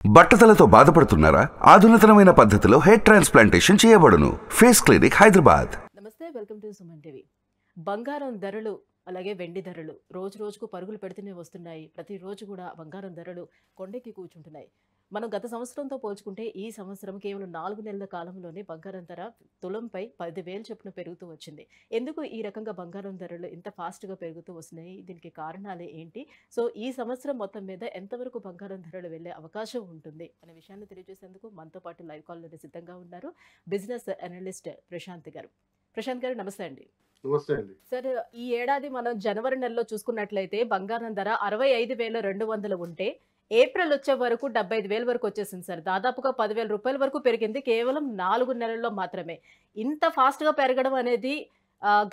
బట్టతలతో బాధపడుతున్నారా? ఆధునితనమైన పద్ధతిలో hair transplantation చేయబడును. Face clinic, Hyderabad. నమస్తే, వెల్కమ్ టు సుమన్ టీవీ. బంగారం ధరలు అలాగే వెండి ధరలు రోజు రోజుకు పరుగులు పెడుతూనే వస్తున్నాయి. ప్రతిరోజు కూడా బంగారం ధరలు కొండెక్కి కూర్చుంటున్నాయి. మనం గత సంవత్సరంతో పోల్చుకుంటే ఈ సంవత్సరం కేవలం 4 నెలల కాలంలోనే బంగారం ధర తులంపై 10,000 చొప్పున పెరుగుతూ వచ్చింది. ఎందుకు ఈ రకంగా బంగారం ధరలు ఇంత ఫాస్ట్గా పెరుగుతూ వస్తున్నాయి? దీనికి కారణాలు ఏంటి? సో ఈ సంవత్సరం మొత్తం మీద ఎంతవరకు బంగారం ధరలు వెళ్ళే అవకాశం ఉంటుంది అనే విషయాన్ని తెలియజేసేందుకు మనతో పాటు లైవ్ కాల్లోనే సిద్ధంగా ఉన్నారు బిజినెస్ అనలిస్ట్ ప్రశాంత్ గారు. ప్రశాంత్ గారు, నమస్తే అండి. నమస్తే అండి. సార్, ఈ ఏడాది మనం జనవరి నెలలో చూసుకున్నట్లయితే బంగారం ధర 65,200 ఉంటే ఏప్రిల్ వచ్చే వరకు 75,000 వరకు వచ్చేసింది సార్. దాదాపుగా 10,000 రూపాయల వరకు పెరిగింది కేవలం 4 నెలల్లో మాత్రమే. ఇంత ఫాస్ట్గా పెరగడం అనేది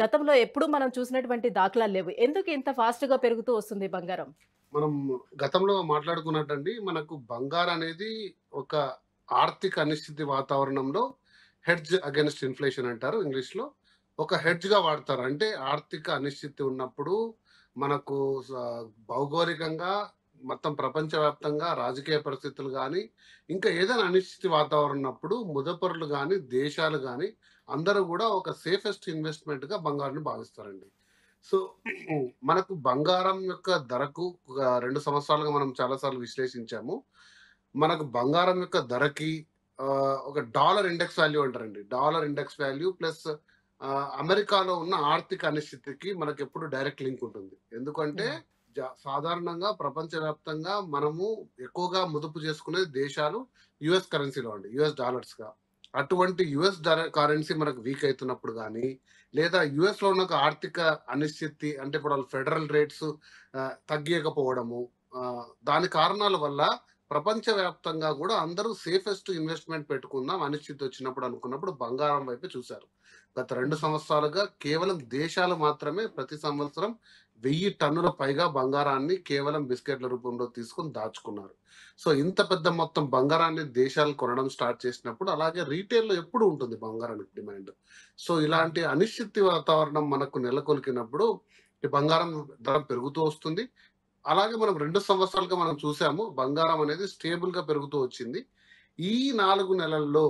గతంలో ఎప్పుడు మనం చూసినటువంటి దాఖలాలు లేవు. ఎందుకు ఇంత ఫాస్ట్గా పెరుగుతూ వస్తుంది బంగారం? మనం గతంలో మాట్లాడుకున్నట్టండి, మనకు బంగారం అనేది ఒక ఆర్థిక అనిశ్చితి వాతావరణంలో హెడ్జ్ అగైన్స్ట్ ఇన్ఫ్లేషన్ అంటారు ఇంగ్లీష్లో. ఒక హెడ్జ్గా వాడతారు. అంటే ఆర్థిక అనిశ్చితి ఉన్నప్పుడు మనకు భౌగోళికంగా మొత్తం ప్రపంచవ్యాప్తంగా రాజకీయ పరిస్థితులు కానీ ఇంకా ఏదైనా అనిశ్చితి వాతావరణం ఉన్నప్పుడు ముదపరులు కానీ దేశాలు కానీ అందరూ కూడా ఒక సేఫెస్ట్ ఇన్వెస్ట్మెంట్గా బంగారాన్ని భావిస్తారండి. సో మనకు బంగారం యొక్క ధరకు 2 సంవత్సరాలుగా మనం చాలాసార్లు విశ్లేషించాము. మనకు బంగారం యొక్క ధరకి ఒక డాలర్ ఇండెక్స్ వాల్యూ అంటారండి. డాలర్ ఇండెక్స్ వాల్యూ ప్లస్ అమెరికాలో ఉన్న ఆర్థిక అనిశ్చితికి మనకు ఎప్పుడు డైరెక్ట్ లింక్ ఉంటుంది. ఎందుకంటే సాధారణంగా ప్రపంచవ్యాప్తంగా మనము ఎక్కువగా ముదుపు చేసుకునే దేశాలు యుఎస్ కరెన్సీలో అండి, యుఎస్ డాలర్స్ గా. అటువంటి యుఎస్ కరెన్సీ మనకు వీక్ అవుతున్నప్పుడు కానీ లేదా యుఎస్ లో ఉన్న ఆర్థిక అనిశ్చితి అంటే ఇప్పుడు వాళ్ళు ఫెడరల్ రేట్స్ తగ్గియకపోవడము, దాని కారణాల వల్ల ప్రపంచవ్యాప్తంగా కూడా అందరూ సేఫెస్ట్ ఇన్వెస్ట్మెంట్ పెట్టుకుందాం అనిశ్చితి వచ్చినప్పుడు అనుకున్నప్పుడు బంగారం వైపు చూశారు. గత 2 సంవత్సరాలుగా కేవలం దేశాలు మాత్రమే ప్రతి సంవత్సరం 1000 టన్నుల పైగా బంగారాన్ని కేవలం బిస్కెట్ల రూపంలో తీసుకుని దాచుకున్నారు. సో ఇంత పెద్ద మొత్తం బంగారాన్ని దేశాలు కొనడం స్టార్ట్ చేసినప్పుడు అలాగే రీటైల్లో ఎప్పుడు ఉంటుంది బంగారానికి డిమాండ్. సో ఇలాంటి అనిశ్చితి వాతావరణం మనకు నెలకొల్కినప్పుడు ఈ బంగారం ధర పెరుగుతూ వస్తుంది. అలాగే మనం 2 సంవత్సరాలుగా మనం చూసాము బంగారం అనేది స్టేబుల్ గా పెరుగుతూ వచ్చింది. ఈ 4 నెలల్లో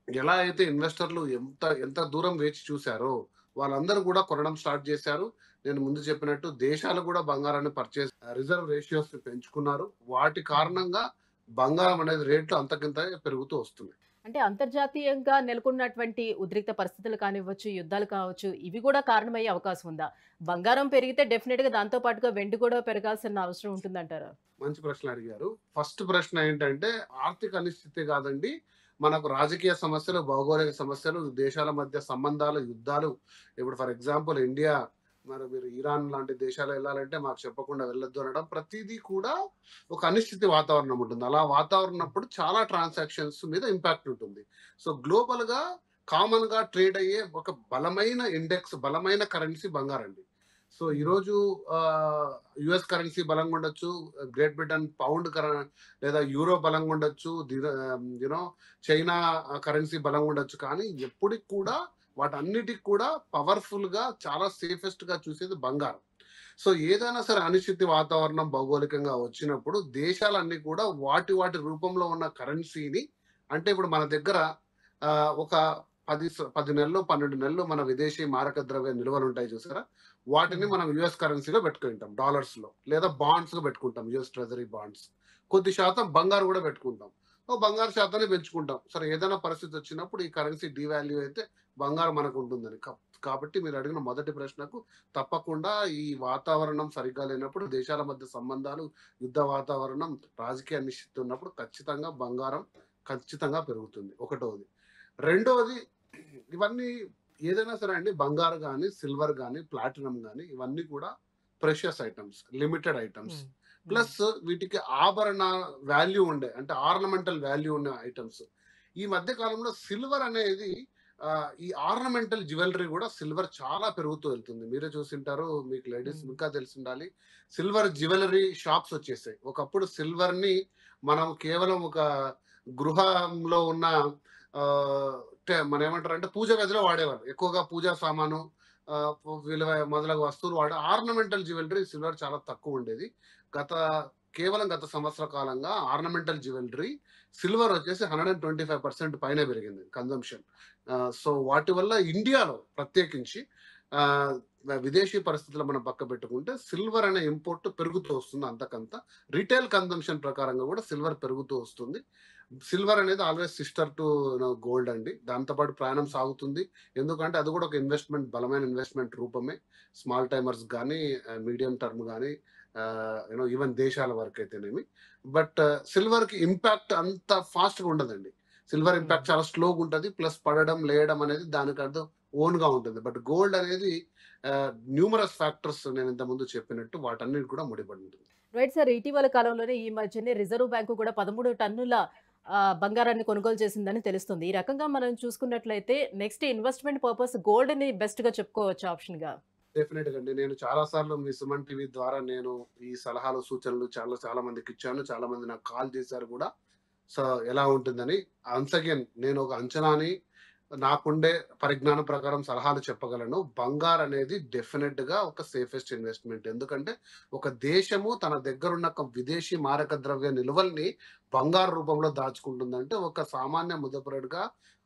ఎలా అయితే ఇన్వెస్టర్లు ఎంత ఎంత దూరం వేచి చూశారో వాళ్ళందరూ కూడా కొనడం స్టార్ట్ చేశారు. నేను ముందు చెప్పినట్టు దేశాలు కూడా బంగారాన్ని పర్చేస్ రిజర్వ్ రేషియోస్ పెంచుకున్నారు. వాటి కారణంగా బంగారం అనేది రేట్లు అంతకింత పెరుగుతూ వస్తుంది. అంటే అంతర్జాతీయంగా నెలకొన్నటువంటి ఉద్రిక్త పరిస్థితులు కానివ్వచ్చు, యుద్ధాలు కావచ్చు, ఇవి కూడా కారణమయ్యే అవకాశం ఉందా? బంగారం పెరిగితే డెఫినెట్ గా దాంతో పాటుగా వెండి కూడా పెరగాల్సిన అవసరం ఉంటుందంటారా? మంచి ప్రశ్న అడిగారు. ఫస్ట్ ప్రశ్న ఏంటంటే ఆర్థిక అనిశ్చితి కాదండి, మనకు రాజకీయ సమస్యలు, భౌగోళిక సమస్యలు, దేశాల మధ్య సంబంధాలు, యుద్ధాలు. ఇప్పుడు ఫర్ ఎగ్జాంపుల్ ఇండియా, మరి మీరు ఇరాన్ లాంటి దేశాలు వెళ్ళాలంటే మాకు చెప్పకుండా వెళ్ళొద్దు అనడం, ప్రతిదీ కూడా ఒక అనిశ్చితి వాతావరణం ఉంటుంది. అలా వాతావరణం అప్పుడు చాలా ట్రాన్సాక్షన్స్ మీద ఇంపాక్ట్ ఉంటుంది. సో గ్లోబల్ గా కామన్ గా ట్రేడ్ అయ్యే ఒక బలమైన ఇండెక్స్, బలమైన కరెన్సీ బంగారం అండి. సో ఈరోజు యుఎస్ కరెన్సీ బలంగా ఉండొచ్చు, గ్రేట్ బ్రిటన్ పౌండ్ లేదా యూరో బలంగా ఉండొచ్చు, యూనో చైనా కరెన్సీ బలంగా ఉండొచ్చు. కానీ ఎప్పటికి కూడా వాటన్నిటికి కూడా పవర్ఫుల్ గా చాలా సేఫెస్ట్ గా చూసేది బంగారం. సో ఏదైనా సరే అనిశ్చితి వాతావరణం భౌగోళికంగా వచ్చినప్పుడు దేశాలన్నీ కూడా వాటి వాటి రూపంలో ఉన్న కరెన్సీని, అంటే ఇప్పుడు మన దగ్గర ఒక 10 నెలలు 12 నెలలు మన విదేశీ మారక ద్రవ్య నిల్వలు ఉంటాయి చూసారా, వాటిని మనం యుఎస్ కరెన్సీలో పెట్టుకుంటాం, డాలర్స్ లో, లేదా బాండ్స్ లో పెట్టుకుంటాం, యుఎస్ ట్రెజరీ బాండ్స్. కొద్ది శాతం బంగారు కూడా పెట్టుకుంటాం. బంగారు శాతాన్ని పెంచుకుంటాం. సరే ఏదైనా పరిస్థితి వచ్చినప్పుడు ఈ కరెన్సీ డివాల్యూ అయితే బంగారం మనకు ఉంటుందని. కాబట్టి మీరు అడిగిన మొదటి ప్రశ్నకు తప్పకుండా ఈ వాతావరణం సరిగ్గా లేనప్పుడు, దేశాల మధ్య సంబంధాలు, యుద్ధ వాతావరణం, రాజకీయ అనిశ్చితి ఉన్నప్పుడు ఖచ్చితంగా బంగారం ఖచ్చితంగా పెరుగుతుంది. ఒకటోది. రెండోది, ఇవన్నీ ఏదైనా సరే అండి, బంగారు కానీ సిల్వర్ కానీ ప్లాటినం కానీ ఇవన్నీ కూడా precious items, limited items. Plus వీటికి ఆభరణ వాల్యూ ఉండే, అంటే ఆర్నమెంటల్ వాల్యూ ఉన్న ఐటమ్స్. ఈ మధ్య కాలంలో సిల్వర్ అనేది ఈ ఆర్నమెంటల్ జ్యువెలరీ కూడా సిల్వర్ చాలా పెరుగుతూ వెళ్తుంది. మీరే చూసింటారు, మీకు లేడీస్ ఇంకా తెలిసి ఉండాలి, సిల్వర్ జ్యువెలరీ షాప్స్ వచ్చేసాయి. ఒకప్పుడు సిల్వర్ ని మనం కేవలం ఒక గృహంలో ఉన్న మన ఏమంటారు అంటే పూజ గదిలో వాడేవారు. ఎక్కువగా పూజా సామాను, విలువ మొదలగు వస్తువులు వాడే ఆర్నమెంటల్ జ్యువెలరీ సిల్వర్ చాలా తక్కువ ఉండేది. గత కేవలం గత సంవత్సర కాలంగా ఆర్నమెంటల్ జ్యువెలరీ సిల్వర్ వచ్చేసి 125% పైన పెరిగింది కన్జంప్షన్. సో వాటి వల్ల ఇండియాలో ప్రత్యేకించి విదేశీ పరిస్థితులు మనం పక్క పెట్టుకుంటే సిల్వర్ అనే ఇంపోర్ట్ పెరుగుతూ వస్తుంది. అంతకంత రిటైల్ కన్జంప్షన్ ప్రకారంగా కూడా సిల్వర్ పెరుగుతూ వస్తుంది. సిల్వర్ అనేది ఆల్వేస్ సిస్టర్ టు గోల్డ్ అండి. దాంతోపాటు ప్రయాణం సాగుతుంది. ఎందుకంటే అది కూడా ఒక ఇన్వెస్ట్మెంట్, బలమైన ఇన్వెస్ట్మెంట్ రూపమే. స్మాల్ టైమర్స్ కానీ, మీడియం టర్మ్ కానీ, ఈవెన్ దేశాల వరకు అయితేనేమి. బట్ సిల్వర్ కి ఇంపాక్ట్ అంత ఫాస్ట్ గా ఉండదండి. సిల్వర్ ఇంపాక్ట్ చాలా స్లోగా ఉంటుంది. ప్లస్ పడడం లేయడం అనేది దానికి అర్థం ఓన్ గా ఉంటుంది. బట్ గోల్డ్ అనేది న్యూమరస్ ఫ్యాక్టర్స్ నేను ఇంత ముందు చెప్పినట్టు వాటన్నిటి కూడా ముడిపడి ఉంటుంది. రైట్ సార్, ఇటీవల కాలంలోనే ఈ మధ్యనే రిజర్వ్ బ్యాంకు కూడా 13 టన్నుల బంగారాన్ని కొనుగోలు చేసిందని తెలుస్తుంది. ఈ రకంగా మనం చూసుకున్నట్లయితే నెక్స్ట్ ఇన్వెస్ట్మెంట్ పర్పస్ గోల్డ్ ని బెస్ట్ గా చెప్పుకోవచ్చు ఆప్షన్ గా. డెఫినెట్ గా అండి. నేను చాలా సార్లు మీ సుమన్ టీవీ ద్వారా నేను ఈ సలహాలు, సూచనలు చాలా మందికి ఇచ్చాను. చాలా మంది నాకు కాల్ చేశారు కూడా. సో ఎలా ఉంటుందని. వన్స్ అగైన్ నేను ఒక అంచనాని, నాకుండే పరిజ్ఞానం ప్రకారం సలహాలు చెప్పగలను. బంగారు అనేది డెఫినెట్ గా ఒక సేఫెస్ట్ ఇన్వెస్ట్మెంట్. ఎందుకంటే ఒక దేశము తన దగ్గర ఉన్న విదేశీ మారక ద్రవ్య నిల్వల్ని బంగారు రూపంలో దాచుకుంటుందంటే, ఒక సామాన్య ముదపరుడుగా,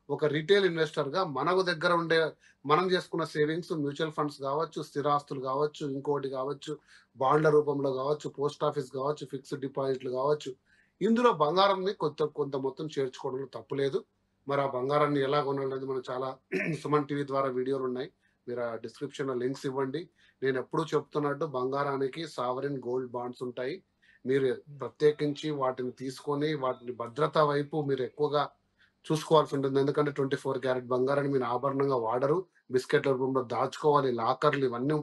ఒక రీటైల్ ఇన్వెస్టర్ గా మనకు దగ్గర ఉండే మనం చేసుకున్న సేవింగ్స్, మ్యూచువల్ ఫండ్స్ కావచ్చు, స్థిరాస్తులు కావచ్చు, ఇంకోటి కావచ్చు, బాండ్ల రూపంలో కావచ్చు, పోస్ట్ ఆఫీస్ కావచ్చు, ఫిక్స్డ్ డిపాజిట్లు కావచ్చు, ఇందులో బంగారంని కొంత మొత్తం చేర్చుకోవడంలో తప్పులేదు. మరి ఆ బంగారాన్ని ఎలా కొనాలనేది మనం చాలా సుమన్ టీవీ ద్వారా వీడియోలు ఉన్నాయి. మీరు ఆ డిస్క్రిప్షన్ లో లింక్స్ ఇవ్వండి. నేను ఎప్పుడూ చెప్తున్నట్టు బంగారానికి సావరిన్ గోల్డ్ బాండ్స్ ఉంటాయి. మీరు ప్రత్యేకించి వాటిని తీసుకొని వాటిని భద్రత వైపు మీరు ఎక్కువగా చూసుకోవాల్సి ఉంటుంది. ఎందుకంటే 24 క్యారెట్ బంగారాన్ని మీరు ఆభరణంగా వాడరు. బిస్కెట్ల రూపంలో దాచుకోవాలి. లాకర్లు ఇవన్నీ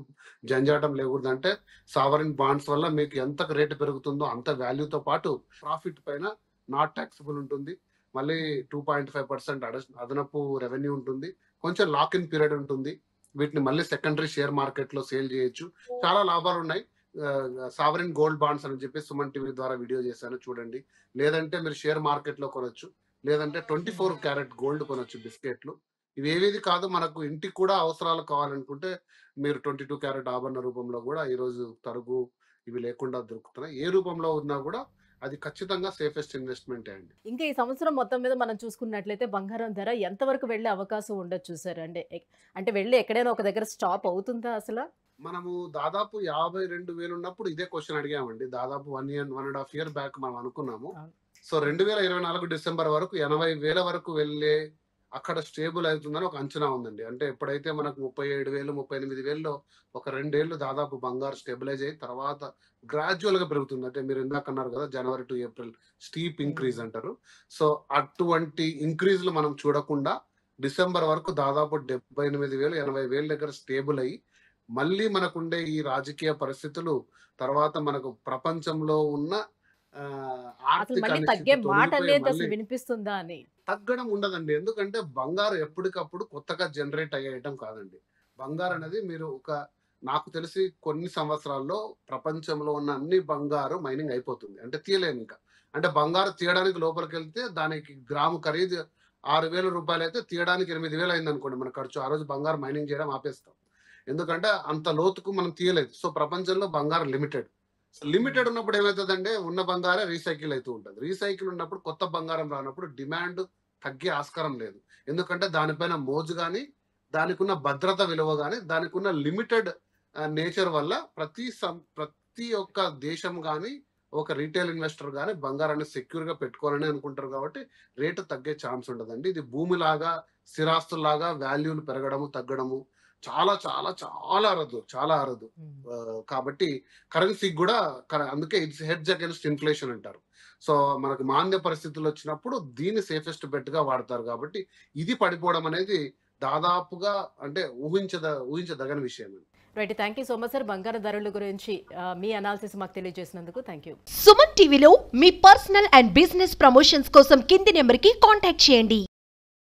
జంజాటం లేకూడదు. అంటే సావరిన్ బాండ్స్ వల్ల మీకు ఎంత రేటు పెరుగుతుందో అంత వాల్యూతో పాటు ప్రాఫిట్ పైన నాట్ ట్యాక్సిబుల్ ఉంటుంది. మళ్ళీ 2.5% అదనపు రెవెన్యూ ఉంటుంది. కొంచెం లాక్ ఇన్ పీరియడ్ ఉంటుంది. వీటిని మళ్ళీ సెకండరీ షేర్ మార్కెట్ లో సేల్ చేయొచ్చు. చాలా లాభాలు ఉన్నాయి. సావరిన్ గోల్డ్ బాండ్స్ అని చెప్పి సుమన్ టీవీ ద్వారా వీడియో చేశాను, చూడండి. లేదంటే మీరు షేర్ మార్కెట్ లో కొనొచ్చు. లేదంటే 24 క్యారెట్ గోల్డ్ కొనొచ్చు బిస్కెట్లు. ఇవేది కాదు, మనకు ఇంటికి కూడా అవసరాలు కావాలనుకుంటే మీరు 22 క్యారెట్ ఆభరణ రూపంలో కూడా ఈరోజు తరుగు ఇవి లేకుండా దొరుకుతున్నాయి. ఏ రూపంలో ఉన్నా కూడా అది ఖచ్చితంగా సేఫెస్ట్ ఇన్వెస్ట్మెంట్ అండి. ఇంకా ఈ సంవత్సరం మొత్తం మీద మనం చూసుకున్నట్లయితే బంగారం ధర ఎంతవరకు వెళ్ళే అవకాశం ఉండొచ్చు సార్? అంటే వెళ్ళి ఎక్కడైనా ఒక దగ్గర స్టాప్ అవుతుందా అసలు? మనము దాదాపు 52,000 ఉన్నప్పుడు ఇదే క్వశ్చన్ అడిగామండి. దాదాపు 1.5 year బ్యాక్ మనం అనుకున్నాము. సో 2024 డిసెంబర్ వరకు 80,000 వరకు వెళ్ళే అక్కడ స్టేబుల్ అవుతుందని ఒక అంచనా ఉందండి. అంటే ఎప్పుడైతే మనకు 37,000, 38,000లో ఒక 2 ఏళ్ళు దాదాపు బంగారు స్టెబిలైజ్ అయ్యి తర్వాత గ్రాడ్యువల్ గా పెరుగుతుంది. అంటే మీరు ఇందాక అన్నారు కదా, జనవరి టు ఏప్రిల్ స్టీప్ ఇంక్రీజ్ అంటారు. సో అటువంటి ఇంక్రీజ్లు మనం చూడకుండా డిసెంబర్ వరకు దాదాపు 78,000, 80,000 దగ్గర స్టేబుల్ అయ్యి మళ్ళీ మనకుండే ఈ రాజకీయ పరిస్థితులు, తర్వాత మనకు ప్రపంచంలో ఉన్న అసలు ఆర్థిక మళ్ళీ తగ్గే అనిశ్చితి మాట తొలగిపోయి అనేది మళ్ళీ అసలు వినిపిస్తుందా అని? తగ్గడం ఉండదండి. ఎందుకంటే బంగారు ఎప్పటికప్పుడు కొత్తగా జనరేట్ అయ్యేయటం కాదండి. బంగారు అనేది మీరు నాకు తెలిసి కొన్ని సంవత్సరాల్లో ప్రపంచంలో ఉన్న అన్ని బంగారు మైనింగ్ అయిపోతుంది. అంటే తీయలేము ఇంకా. అంటే బంగారు తీయడానికి లోపలికి వెళ్తే దానికి గ్రాము ఖరీదు 6,000 రూపాయలు అయితే తీయడానికి 8,000 అయింది అనుకోండి మన ఖర్చు. ఆ రోజు బంగారు మైనింగ్ చేయడం ఆపేస్తాం. ఎందుకంటే అంత లోతుకు మనం తీయలేదు. సో ప్రపంచంలో బంగారు లిమిటెడ్. లిమిటెడ్ ఉన్నప్పుడు ఏమవుతుందంటే ఉన్న బంగారే రీసైకిల్ అవుతూ ఉంటుంది. రీసైకిల్ ఉన్నప్పుడు కొత్త బంగారం రానప్పుడు డిమాండ్ తగ్గే ఆస్కారం లేదు. ఎందుకంటే దానిపైన మోజు కానీ, దానికి ఉన్న భద్రత విలువ కానీ, దానికి ఉన్న లిమిటెడ్ నేచర్ వల్ల ప్రతి ఒక్క దేశం కానీ, ఒక రీటైల్ ఇన్వెస్టర్ కానీ బంగారాన్ని సెక్యూర్ గా పెట్టుకోవాలని అనుకుంటారు. కాబట్టి రేటు తగ్గే ఛాన్స్ ఉండదండి. ఇది భూమిలాగా, స్థిరాస్తుల్లాగా వాల్యూలు పెరగడము తగ్గడము చాలా చాలా చాలా అరదు. కాబట్టి కరెన్సీకి కూడా అందుకే ఇట్స్ హెడ్జ్ అగైన్స్ట్ ఇన్ఫ్లేషన్ అంటారు. సో మనకు మాంద్య పరిస్థితులు వచ్చినప్పుడు దీన్ని సేఫెస్ట్ బెట్ గా వాడతారు. కాబట్టి ఇది పడిపోవడం అనేది దాదాపుగా అంటే ఊహించదగని విషయం. Right, thank you so much sir. బంగారు ధరల గురించి మీ అనాలిసిస్ మాకు తెలియజేసినందుకు థ్యాంక్ యూ. సుమన్ టీవీలో మీ పర్సనల్ అండ్ బిజినెస్ ప్రమోషన్స్ కోసం కింది నెంబర్కి కాంటాక్ట్ చేయండి.